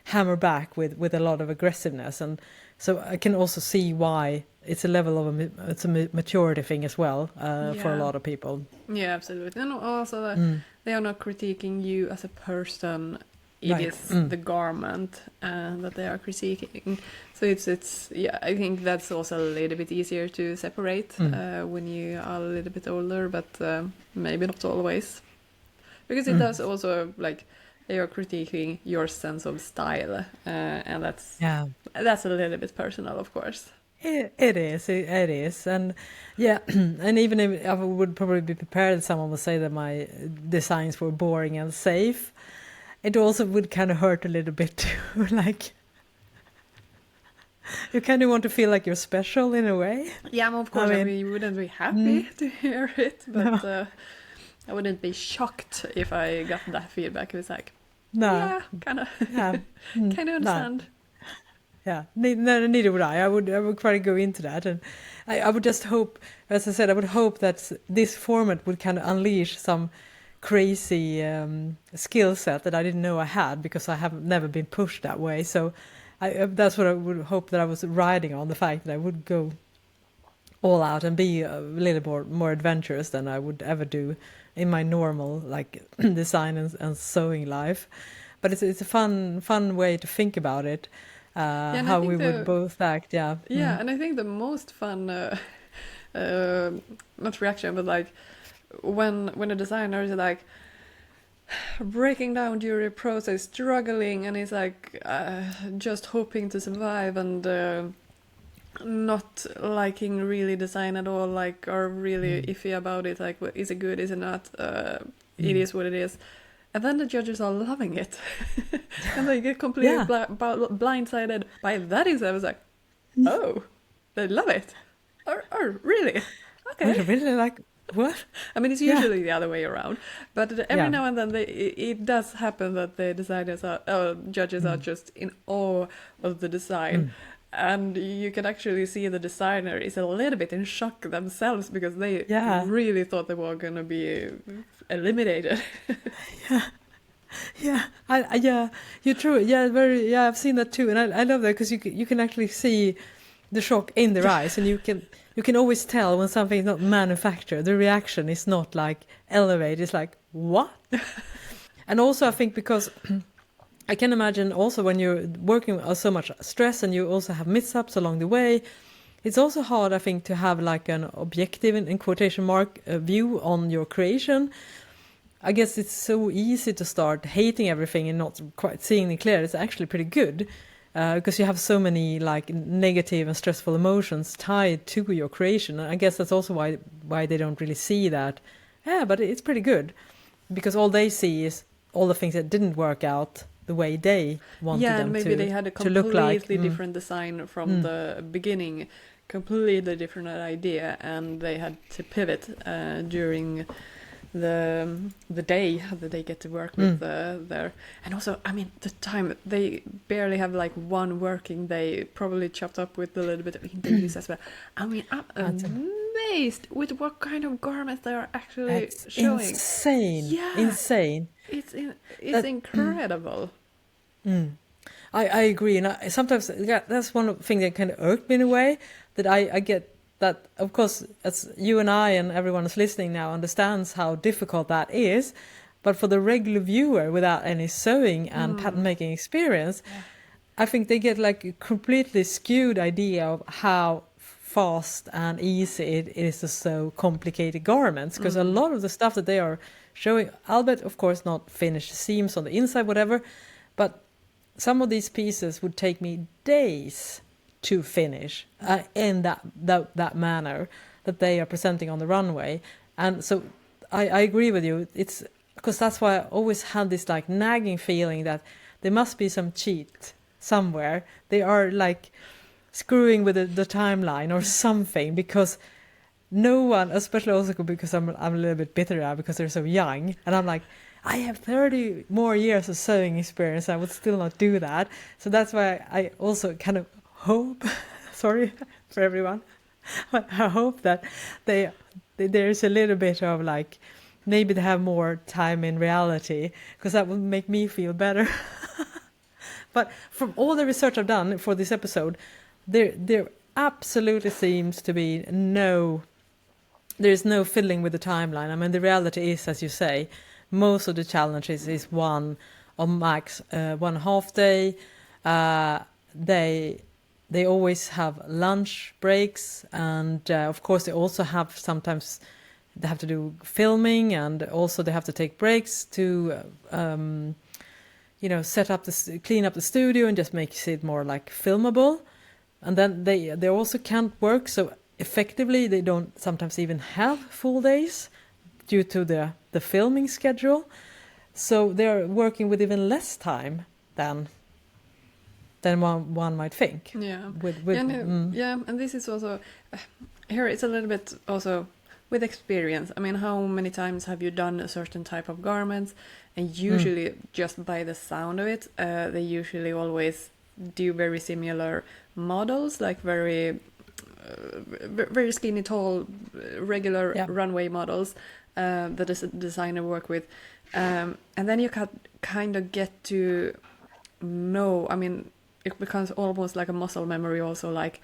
hammer back with a lot of aggressiveness. And so I can also see why it's a level of it's a maturity thing as well for a lot of people. Yeah, absolutely. And also that they are not critiquing you as a person. It is the garment that they are critiquing. So it's I think that's also a little bit easier to separate when you are a little bit older, but maybe not always, because it does also, like, they are critiquing your sense of style, and that's a little bit personal, of course. It is, and and even if I would probably be prepared that someone would say that my designs were boring and safe, it also would kind of hurt a little bit too. Like, you kind of want to feel like you're special in a way. Yeah, of course. I mean, you wouldn't be happy to hear it, but I wouldn't be shocked if I got that feedback. It was like, kind of understand. Yeah, neither would I. I would try to go into that, and I would just hope, as I said, I would hope that this format would kind of unleash some crazy skill set that I didn't know I had, because I have never been pushed that way. So that's what I would hope, that I was riding on, the fact that I would go all out and be a little more adventurous than I would ever do in my normal, like, design and sewing life. But it's a fun way to think about it, how we would both act. And I think the most fun not reaction, but like when a designer is like breaking down during a process, struggling, and he's like just hoping to survive, and not liking really design at all, like, or really iffy about it, like, is it good, is it not, it is what it is, and then the judges are loving it and they get completely blindsided by that. I was like, oh, they love it, or really, okay, really, like, what? I mean, it's usually the other way around, but every now and then it does happen that the judges are just in awe of the design. And you can actually see the designer is a little bit in shock themselves, because they really thought they were going to be eliminated. Yeah, you're true. Yeah, I've seen that too, and I love that because you can actually see the shock in their eyes, and you can always tell when something is not manufactured. The reaction is not like elevated. It's like, what? And also, I think because I can imagine also when you're working with so much stress and you also have mishaps along the way, it's also hard, I think, to have like an objective, in quotation mark, view on your creation. I guess it's so easy to start hating everything and not quite seeing it clear. It's actually pretty good because you have so many like negative and stressful emotions tied to your creation. And I guess that's also why they don't really see that. Yeah, but it's pretty good because all they see is all the things that didn't work out the way they wanted them to. Yeah, and maybe they had a completely different design from the beginning, completely different idea, and they had to pivot during the day that they get to work with their. And also, I mean, the time, they barely have like one working day, probably chopped up with a little bit of interviews as well. I mean, I'm amazed with what kind of garments they are actually showing. Insane. Yeah. Insane. It's incredible. I agree, and sometimes that's one thing that kind of irked me in a way, that I get that, of course, as you and I and everyone who's listening now understands how difficult that is, but for the regular viewer without any sewing and pattern making experience, I think they get like a completely skewed idea of how fast and easy it is to sew complicated garments, because a lot of the stuff that they are showing, albeit of course not finished seams on the inside, whatever, but some of these pieces would take me days to finish in that manner that they are presenting on the runway. And so I agree with you. It's because that's why I always had this like nagging feeling that there must be some cheat somewhere. They are like screwing with the timeline or something, because no one, especially also because I'm a little bit bitter now because they're so young, and I'm like, I have 30 more years of sewing experience, I would still not do that. So that's why I also kind of hope, sorry for everyone, but I hope that there's a little bit of like, maybe they have more time in reality, because that would make me feel better. But from all the research I've done for this episode, there absolutely seems to be there's no fiddling with the timeline. I mean, the reality is, as you say, most of the challenges is one or max 1.5 day. They always have lunch breaks, and of course they also have sometimes they have to do filming, and also they have to take breaks to clean up the studio and just make it more like filmable. And then they also can't work so effectively. They don't sometimes even have full days due to the filming schedule. So they're working with even less time than one might think. Yeah. And this is also here it's a little bit also with experience. I mean, how many times have you done a certain type of garments, and usually just by the sound of it, they usually always do very similar models, like very skinny, tall, regular runway models that the designer work with, and then you can kind of get to know. I mean, it becomes almost like a muscle memory, also. Like,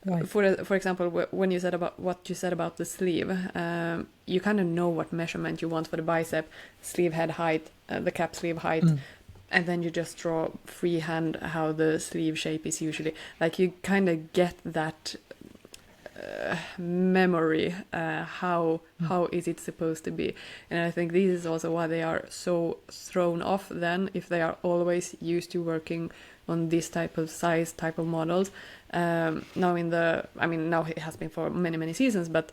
right. For example, when you said about the sleeve, you kind of know what measurement you want for the bicep, sleeve head height, the cap sleeve height. And then you just draw freehand how the sleeve shape is usually. Like, you kind of get that memory, how is it supposed to be. And I think this is also why they are so thrown off then, if they are always used to working on this type of size, type of models. Now it has been for many seasons, but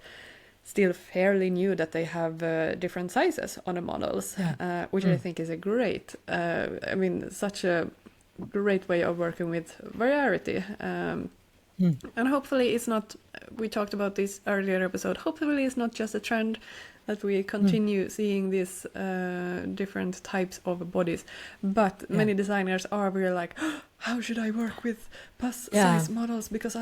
still fairly new that they have different sizes on the models, which I think is a great, such a great way of working with variety. And hopefully it's not, we talked about this earlier episode, hopefully it's not just a trend that we continue seeing these different types of bodies, but many designers are really like, oh, how should I work with plus size models, because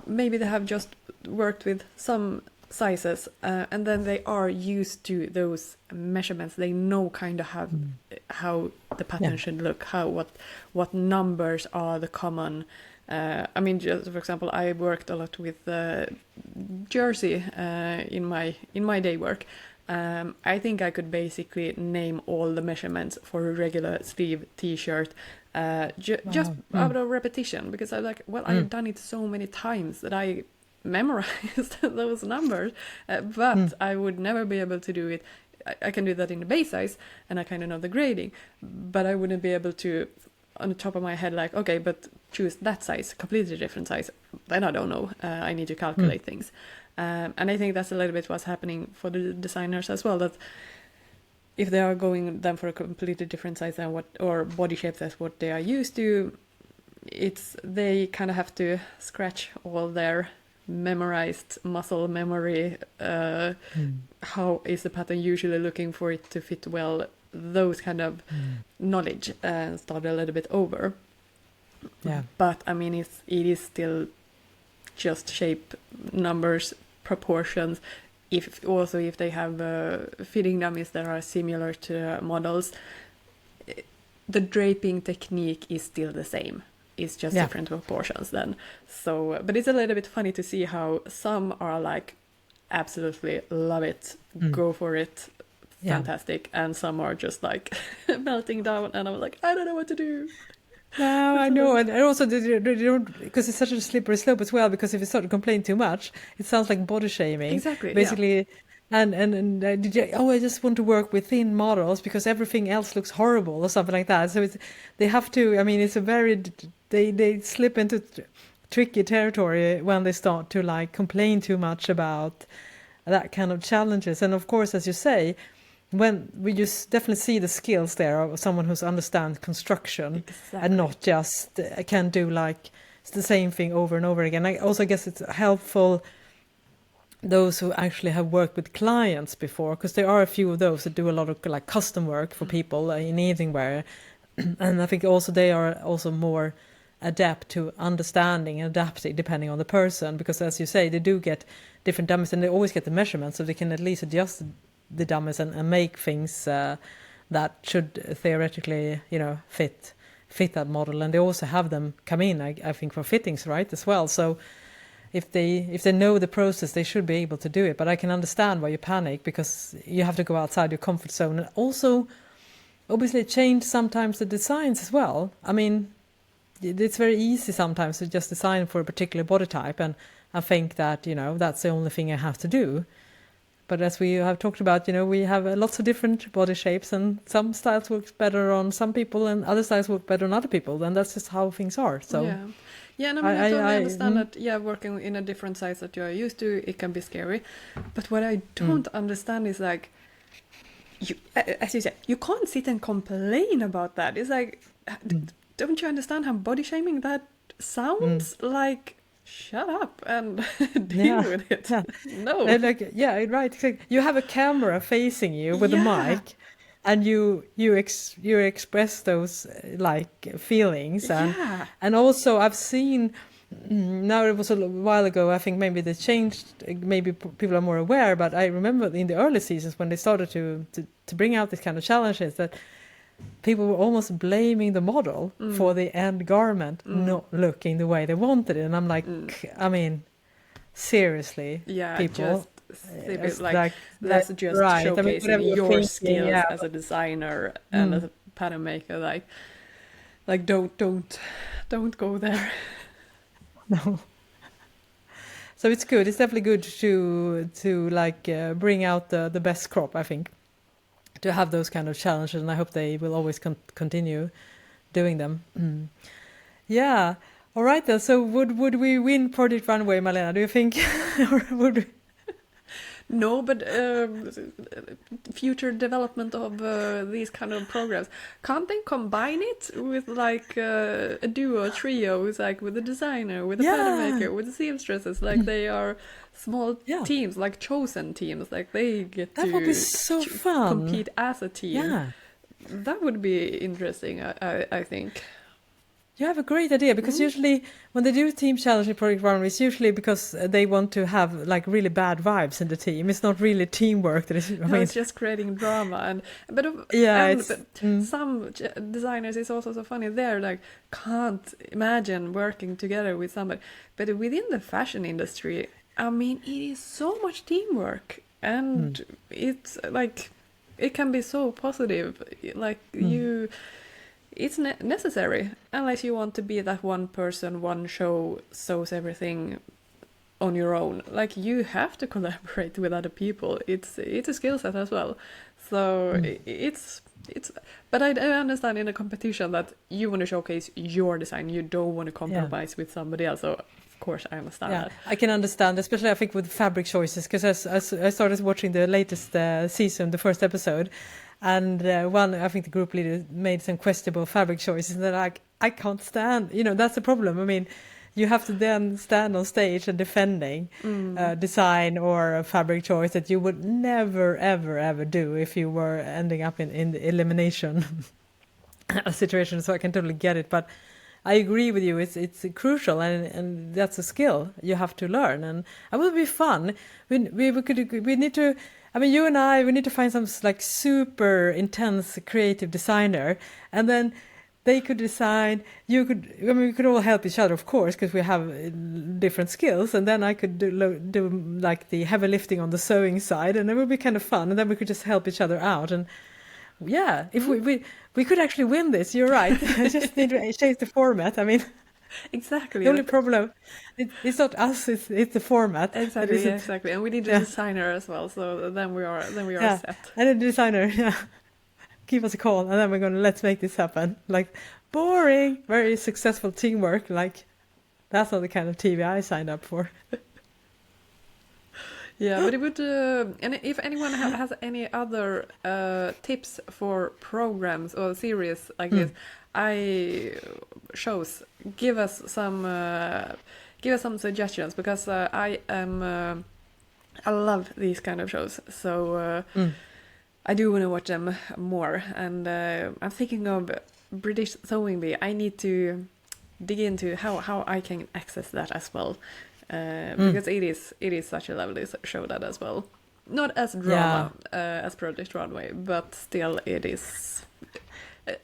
maybe they have just worked with some sizes, and then they are used to those measurements. They know kind of how the pattern should look, what numbers are the common. I mean, just for example, I worked a lot with jersey in my day work. I think I could basically name all the measurements for a regular sleeve T-shirt just out of repetition, because I was like, well, I've done it so many times that I memorized those numbers, but I would never be able to do it. I can do that in the base size, and I kind of know the grading, but I wouldn't be able to, on the top of my head, like, okay, but choose that size, completely different size. Then I don't know. I need to calculate things. And I think that's a little bit what's happening for the designers as well, that if they are going then for a completely different size than or body shape that's what they are used to, they kind of have to scratch all their memorized muscle memory. How is the pattern usually looking for it to fit well? Those kind of knowledge start a little bit over. Yeah. But I mean, it is still just shape, numbers, proportions. If they have fitting dummies that are similar to models, the draping technique is still the same. It's just different proportions then. So, but it's a little bit funny to see how some are like, absolutely love it, go for it, fantastic, and some are just like melting down, and I'm like, I don't know what to do. No, I know, and also they don't, because it's such a slippery slope as well, because if you start to complain too much, it sounds like body shaming. Exactly. Basically, and I just want to work with thin models because everything else looks horrible or something like that. So they have to, I mean, it's a very, they slip into tricky territory when they start to like complain too much about that kind of challenges. And of course, as you say, when we just definitely see the skills there of someone who understands construction and not just can do like the same thing over and over again. I also guess it's helpful those who actually have worked with clients before, because there are a few of those that do a lot of like custom work for people in evening wear, and I think also they are also more adept to understanding and adapting depending on the person, because as you say, they do get different dummies and they always get the measurements, so they can at least adjust the dummies and make things that should theoretically, fit that model. And they also have them come in, I think, for fittings, right, as well. So if they know the process, they should be able to do it. But I can understand why you panic, because you have to go outside your comfort zone and also obviously change sometimes the designs as well. I mean, it's very easy sometimes to just design for a particular body type and I think that, that's the only thing I have to do. But as we have talked about, we have lots of different body shapes, and some styles work better on some people and other styles work better on other people. And that's just how things are. So and I totally understand that, working in a different size that you're used to, it can be scary. But what I don't understand is like, as you said, you can't sit and complain about that. It's like, don't you understand how body shaming that sounds? Like, shut up and deal with it. Yeah. No. Right. You have a camera facing you with a mic, and you express those like feelings, and also I've seen. Now it was a while ago. I think maybe they changed. Maybe people are more aware. But I remember in the early seasons when they started to bring out these kind of challenges, that people were almost blaming the model for the end garment not looking the way they wanted it. And I'm like, I mean, seriously, people. That's just showcasing your skills as a designer and as a pattern maker. Like don't go there. No. So it's good. It's definitely good to like bring out the best crop, I think, to have those kind of challenges, and I hope they will always continue doing them. Yeah. All right then. So would we win Project Runway, Malena? Do you think, or would we? No, but future development of these kind of programs, can't they combine it with like a duo, trio, with the designer, with the pattern maker, with the seamstresses? Like they are small teams, like chosen teams. Like they get that would be so fun. Compete as a team. Yeah, that would be interesting. I think. You have a great idea, because usually when they do team challenge in Project Runway, it's usually because they want to have like really bad vibes in the team. It's not really teamwork that is. It's just creating drama, some designers is also so funny. They're like can't imagine working together with somebody, but within the fashion industry, I mean, it is so much teamwork, and it's like it can be so positive. Like it's necessary, unless you want to be that one person, one show sews everything on your own. Like, you have to collaborate with other people. It's a skill set as well. So it's but I understand in a competition that you want to showcase your design. You don't want to compromise with somebody else. So of course I understand that. I can understand, especially I think with fabric choices, because as I started watching the latest season, the first episode, and I think the group leader made some questionable fabric choices, and they're like, I can't stand, that's the problem. I mean, you have to then stand on stage and defending design or a fabric choice that you would never, ever, ever do if you were ending up in the elimination situation. So I can totally get it, but I agree with you. It's crucial, and that's a skill you have to learn, and it would be fun. We need to. I mean, you and I, we need to find some like super intense creative designer, and then they could design. We could all help each other, of course, because we have different skills, and then I could do like the heavy lifting on the sewing side, and it would be kind of fun, and then we could just help each other out. And if we could actually win this. You're right. I just need to change the format. I mean, exactly. The only problem, it's not us. It's the format. Exactly. And we need a designer as well. So then we are set. And a designer, give us a call, and then we're gonna let's make this happen. Like, boring, very successful teamwork. Like, that's not the kind of TV I signed up for. Yeah, but it would. And if anyone has any other tips for programs or series like this, give us some suggestions, because I love these kind of shows. So I do want to watch them more, and I'm thinking of British Sewing Bee. I need to dig into how I can access that as well. Because it is such a lovely show, that as well. Not as drama as Project Runway, but still it is.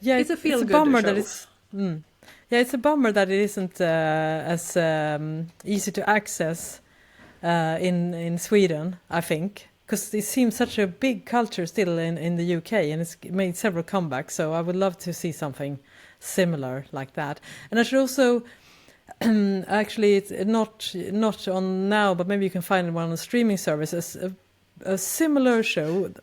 It's a feel-good show. It's a bummer that it isn't as easy to access in Sweden, I think, because it seems such a big culture still in the UK, and it's made several comebacks. So I would love to see something similar like that. And I should also. Actually, it's not on now, but maybe you can find it on the streaming services. A similar show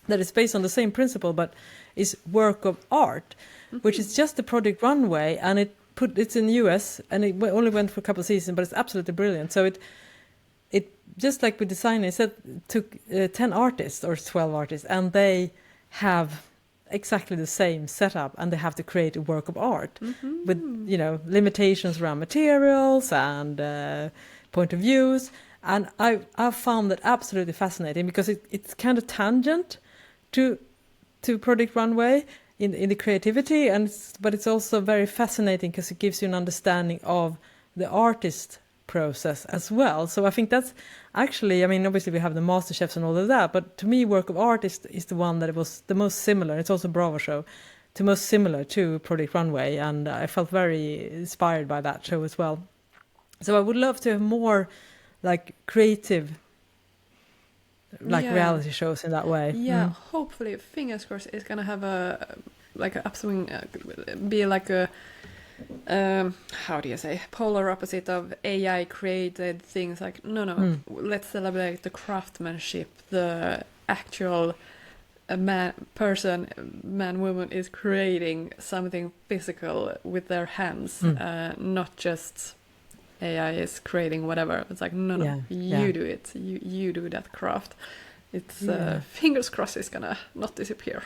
that is based on the same principle, but is work of art, which is just the Project Runway, and it's in the US, and it only went for a couple of seasons, but it's absolutely brilliant. So it just like with designers, it took 10 artists or 12 artists, and they have exactly the same setup, and they have to create a work of art with limitations around materials and point of views, and I found that absolutely fascinating, because it's kind of tangent to Project Runway in the creativity, but it's also very fascinating because it gives you an understanding of the artist process as well. So I think that's actually, I mean, obviously we have the master chefs and all of that, but to me, work of art is the one that it was the most similar. It's also a Bravo show, the most similar to Project Runway, and I felt very inspired by that show as well. So I would love to have more like creative, reality shows in that way. Yeah, hopefully, fingers crossed, it's gonna have a upswing, be like a how do you say, polar opposite of AI created things. Like let's celebrate the craftsmanship, the actual man woman is creating something physical with their hands, not just AI is creating whatever. It's like you do it, you do that craft. It's fingers crossed it's gonna not disappear.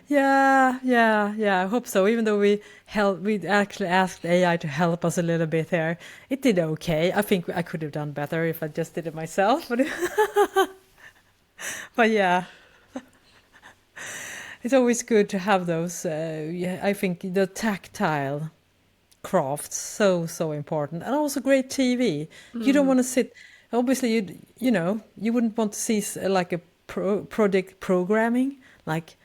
Yeah, I hope so. Even though we actually asked AI to help us a little bit here, it did okay. I think I could have done better if I just did it myself, but yeah. it's always good to have those. I think the tactile crafts so important, and also great TV. You don't want to sit. Obviously, you wouldn't want to see like a project programming, like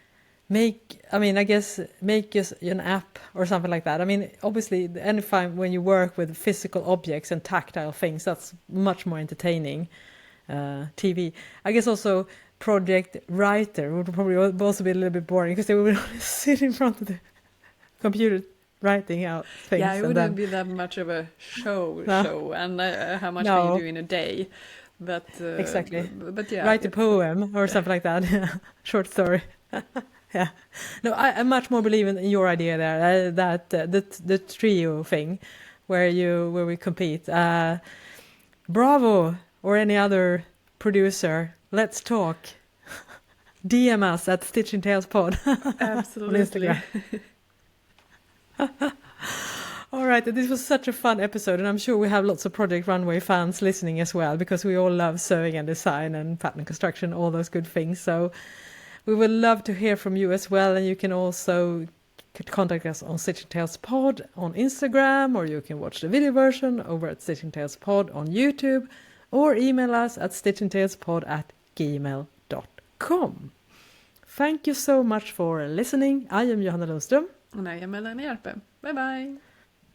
I guess make just an app or something like that. I mean, obviously, anytime when you work with physical objects and tactile things, that's much more entertaining. TV. I guess also project writer would probably also be a little bit boring because they would sit in front of the computer writing out things. Yeah, it wouldn't be that much of a show, and how much can you do in a day? But exactly. But yeah, write a poem or something like that. Short story. Yeah. No, I much more believe in your idea there. That the trio thing, where we compete. Bravo, or any other producer. Let's talk. DM us at Stitching Tales Pod. Absolutely. On Instagram. All right, this was such a fun episode, and I'm sure we have lots of Project Runway fans listening as well, because we all love sewing and design and pattern construction, all those good things. So we would love to hear from you as well, and you can also contact us on Stitching Tales Pod on Instagram, or you can watch the video version over at Stitching Tales Pod on YouTube, or email us at stitchingtalespod@gmail.com. Thank you so much for listening. I am Johanna Lundström. And I am Malena Hjerpe. Bye bye.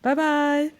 Bye bye.